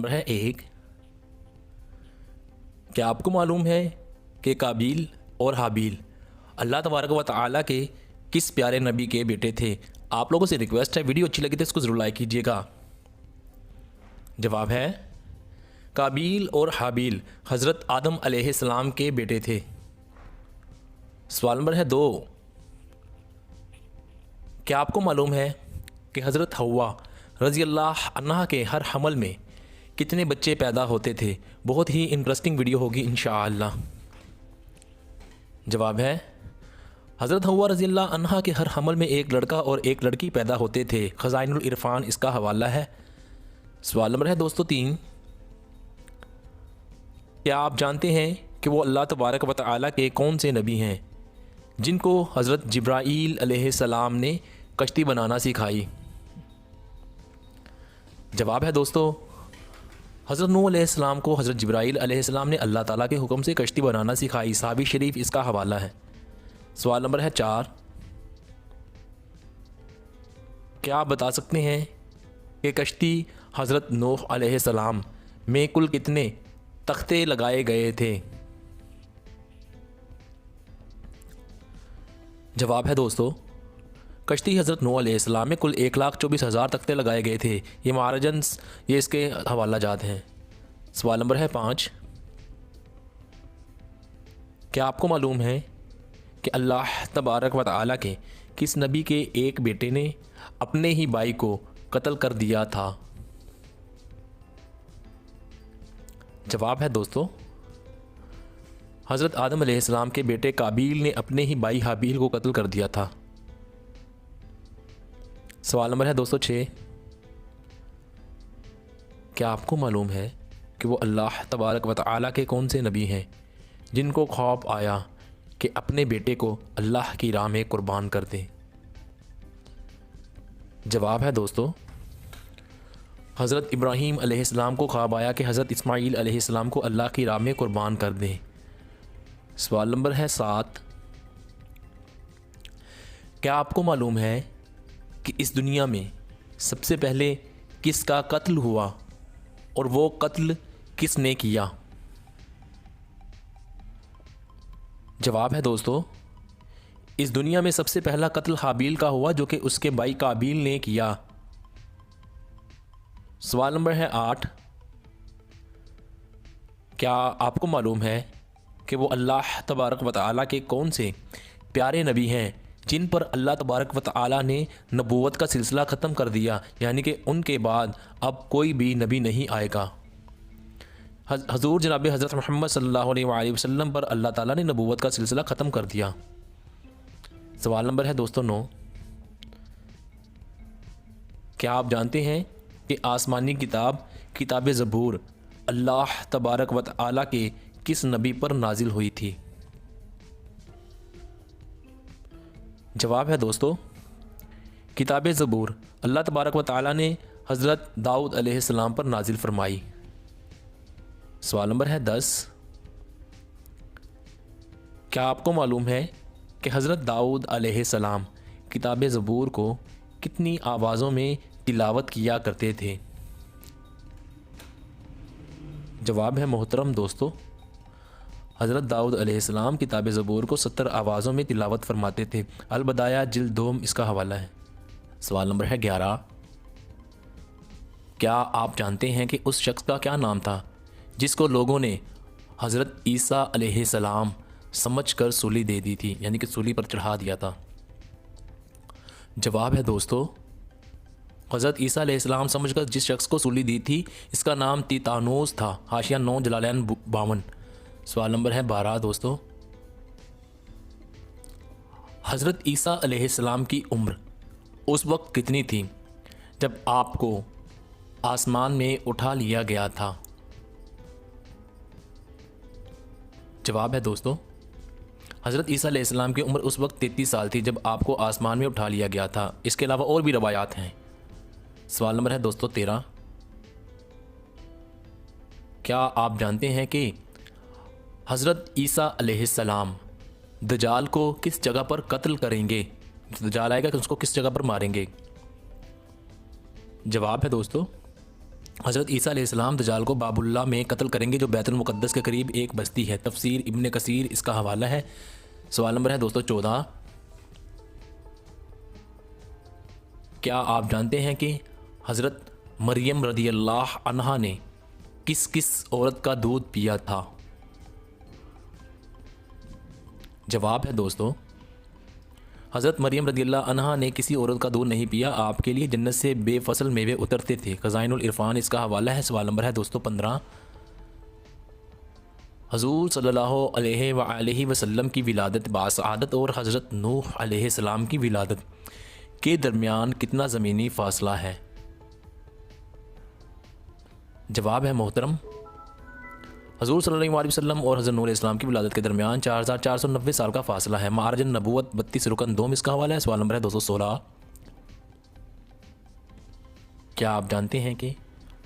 Number है 1। क्या आपको मालूम है कि काबील और हाबील अल्लाह तबारक व तआला के किस प्यारे नबी के बेटे थे? आप लोगों से रिक्वेस्ट है, वीडियो अच्छी लगी तो इसको ज़रूर लाइक कीजिएगा। जवाब है काबील और हाबील हज़रत आदम अलैहिस्सलाम के बेटे थे। सवाल नंबर है 2। क्या आपको मालूम है कि हज़रत हव्वा रज़ी अल्लाह अन्हा के हर हमल में कितने बच्चे पैदा होते थे? बहुत ही इंटरेस्टिंग वीडियो होगी इंशाअल्लाह। जवाब है हज़रत हव्वा रज़ी अल्लाह अन्हा के हर हमल में एक लड़का और एक लड़की पैदा होते थे। ख़ज़ाइनुल इरफ़ान इसका हवाला है। सवाल नंबर है दोस्तों 3। क्या आप जानते हैं कि वो अल्लाह तबारक व तआला के कौन से नबी हैं जिनको हज़रत जिब्राईल अलैहिस्सलाम ने कश्ती बनाना सिखाई? जवाब है दोस्तों हज़रत नूह अलैहिस्सलाम को हज़रत जिब्राईल अलैहिस्सलाम ने अल्लाह ताला के हुक्म से कश्ती बनाना सिखाई। साहबी शरीफ इसका हवाला है। सवाल नंबर है 4। क्या आप बता सकते हैं कि कश्ती हज़रत नूह अलैहिस्सलाम में कुल कितने तख्ते लगाए गए थे? जवाब है दोस्तों कश्ती हज़रत नूह अलैहिस्सलाम में कुल 1,24,000 तख्ते लगाए गए थे। ये महाराजंस ये इसके हवाला जात हैं। सवाल नंबर है 5। क्या आपको मालूम है कि अल्लाह तबारक व तआला के किस नबी के एक बेटे ने अपने ही भाई को कत्ल कर दिया था? जवाब है दोस्तों हज़रत आदम अलैहिस्सलाम के बेटे काबील ने अपने ही भाई हाबील को कत्ल कर दिया था। सवाल नंबर है दोस्तों 6। क्या आपको मालूम है कि वो अल्लाह तबारक व तआला के कौन से नबी हैं जिनको ख्वाब आया कि अपने बेटे को अल्लाह की राह में कुर्बान कर दें? जवाब है दोस्तों हज़रत इब्राहीम अलैहिस्सलाम को ख्वाब आया कि हज़रत इस्माईल अलैहिस्सलाम को अल्लाह की राह में कुर्बान कर दें। सवाल नंबर है 7। क्या आपको मालूम है कि इस दुनिया में सबसे पहले किसका कत्ल हुआ और वो कत्ल किसने किया? जवाब है दोस्तों इस दुनिया में सबसे पहला कत्ल हाबील का हुआ जो कि उसके भाई काबील ने किया। सवाल नंबर है 8। क्या आपको मालूम है कि वो अल्लाह तबारक व तआला के कौन से प्यारे नबी हैं जिन पर अल्लाह तबारक व तआला ने नबूवत का सिलसिला ख़त्म कर दिया, यानी कि उनके बाद अब कोई भी नबी नहीं आएगा? हजूर जनाब हज़रत मोहम्मद सल्लल्लाहु अलैहि वसल्लम पर अल्लाह ताला ने नबूवत का सिलसिला ख़त्म कर दिया। सवाल नंबर है दोस्तों 9। क्या आप जानते हैं कि आसमानी किताब किताब ज़बूर अल्लाह तबारक व तआला के किस नबी पर नाजिल हुई थी? जवाब है दोस्तों किताब ज़बूर अल्लाह तबारक व तआला ने हज़रत दाऊद अलैहिस्सलाम पर नाजिल फरमाई। सवाल नंबर है 10। क्या आपको मालूम है कि हज़रत दाऊद अलैहिस्सलाम किताब ज़बूर को कितनी आवाज़ों में तिलावत किया करते थे? जवाब है मोहतरम दोस्तों हज़रत दाऊद अलैहिस्सलाम किताब ज़बूर को 70 आवाज़ों में तिलावत फरमाते थे। अल-बदाया जिल्द 2 इसका हवाला है। सवाल नंबर है 11। क्या आप जानते हैं कि उस शख्स का क्या नाम था जिसको लोगों ने हज़रत ईसा अलैहिस्सलाम समझकर सूली दे दी थी, यानी कि सूली पर चढ़ा दिया था? जवाब है दोस्तों हज़रत ईसा अलैहिस्सलाम समझकर जिस शख्स को सूली दी थी इसका नाम तीतानोस था। हाशिया 9 जलालैन 52। सवाल नंबर है 12 दोस्तों हज़रत ईसा अलैहिस्सलाम की उम्र उस वक्त कितनी थी जब आपको आसमान में उठा लिया गया था? जवाब है दोस्तों हज़रत ईसा अलैहिस्सलाम की उम्र उस वक्त 33 साल थी जब आपको आसमान में उठा लिया गया था। इसके अलावा और भी रवायात हैं। सवाल नंबर है दोस्तों 13। क्या आप जानते हैं कि हज़रत ईसा अलैहिस्सलाम दजाल को किस जगह पर कत्ल करेंगे? दजाल आएगा कि उसको किस जगह पर मारेंगे? जवाब है दोस्तों हज़रत ईसा अलैहिस्सलाम दज्जाल को बाबुल्ला में कत्ल करेंगे जो बैतुल मुक़द्दस के करीब एक बस्ती है। तफसीर इब्न कसीर इसका हवाला है। सवाल नंबर है दोस्तों 14। क्या आप जानते हैं कि हज़रत मरियम रज़ियल्लाहु अन्हा ने किस किस औरत का दूध पिया था? जवाब है दोस्तों, हज़रत मरियम रज़ियल्लाहु अन्हा ने किसी औरत का दूध नहीं पिया। आपके लिए जन्नत से बेफसल मेवे उतरते थे। ख़ज़ाइनुल इरफ़ान इसका हवाला है। सवाल नंबर है दोस्तों 15। हज़ूर सल्लल्लाहु अलैहि वसल्लम की विलादत बासआदत और हज़रत नूह अलैहिस्सलाम की विलादत के दरमियान कितना ज़मीनी फ़ासला है? जवाब है मोहतरम, हज़ूर सल्लल्लाहु अलैहि वसल्लम और हज़रत नूह अलैहिस्सलाम की विलादत के दरमियान 4490 साल का फ़ासला है। मारजन नबूवत 32 रुकन 2 में इसका हवाला है। सवाल नंबर है 216। क्या आप जानते हैं कि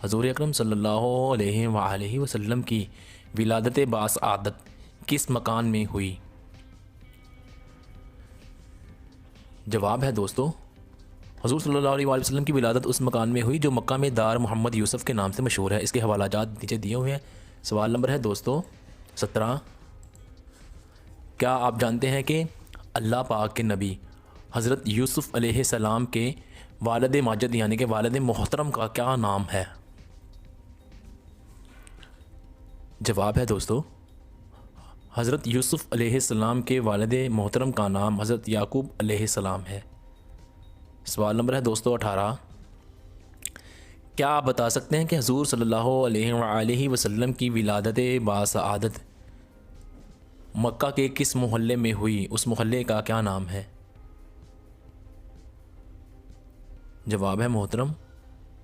हज़ूर अकरम सल्लल्लाहु अलैहि वसल्लम की विलादत बासआदत किस मकान में हुई? जवाब है दोस्तों, हज़ूर सल्लल्लाहु अलैहि वसल्लम की विलादत उस मकान में हुई जो मक्का में दार मोहम्मद यूसुफ़ के नाम से मशहूर है। इसके हवालाजात नीचे दिए हुए हैं। सवाल नंबर है दोस्तों 17। क्या आप जानते हैं कि अल्लाह पाक के नबी हज़रत यूसुफ़ अलैहिस्सलाम के वालिद माजिद यानी कि वालिद मोहतरम का क्या नाम है? जवाब है दोस्तों, हज़रत यूसुफ़ अलैहिस्सलाम के वालिद मोहतरम का नाम हज़रत याकूब अलैहिस्सलाम है। सवाल नंबर है दोस्तों 18। क्या आप बता सकते हैं कि हज़ूर सल्लल्लाहु अलैहि वसल्लम की विलादत बासआदत मक्का के किस मोहल्ले में हुई? उस मोहल्ले का क्या नाम है? जवाब है मोहतरम,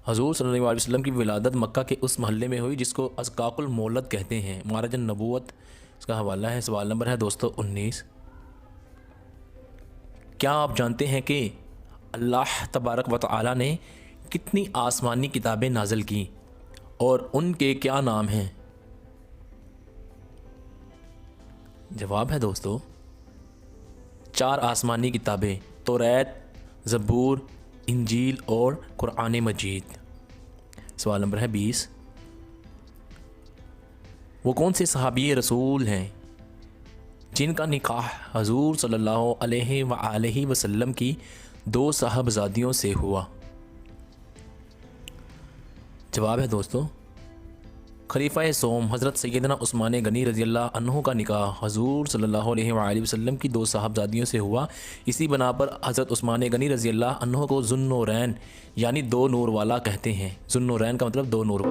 हज़ूर सल्लल्लाहु अलैहि वसल्लम की विलादत मक्का के उस मोहल्ले में हुई जिसको अज़काकुल मोहल्लत कहते हैं। मारजन नबूवत इसका हवाला है। सवाल नंबर है दोस्तों 19। क्या आप जानते हैं कि अल्लाह तबारक व तआला ने कितनी आसमानी किताबें नाज़िल की और उनके क्या नाम हैं? जवाब है दोस्तों, 4 आसमानी किताबें, तौरात, ज़बूर, इंजील और कुरान मजीद। सवाल नंबर है 20। वो कौन से सहाबी रसूल हैं जिनका निकाह हज़ूर सल्लल्लाहु अलैहि वसल्लम की 2 साहबजादियों से हुआ? जवाब है दोस्तों, खलीफा सोम हज़रत सैयदना उस्मान गनी रज़ियल्लाहु अन्हु का निकाह हज़ूर सल्लल्लाहु अलैहि वसल्लम की 2 साहबजादियों से हुआ। इसी बना पर हज़रत उस्मान गनी रज़ियल्लाहु अन्हु को ज़ुन्नूरैन यानी 2 नूर वाला कहते हैं। ज़ुन्नूरैन का मतलब 2 नूर।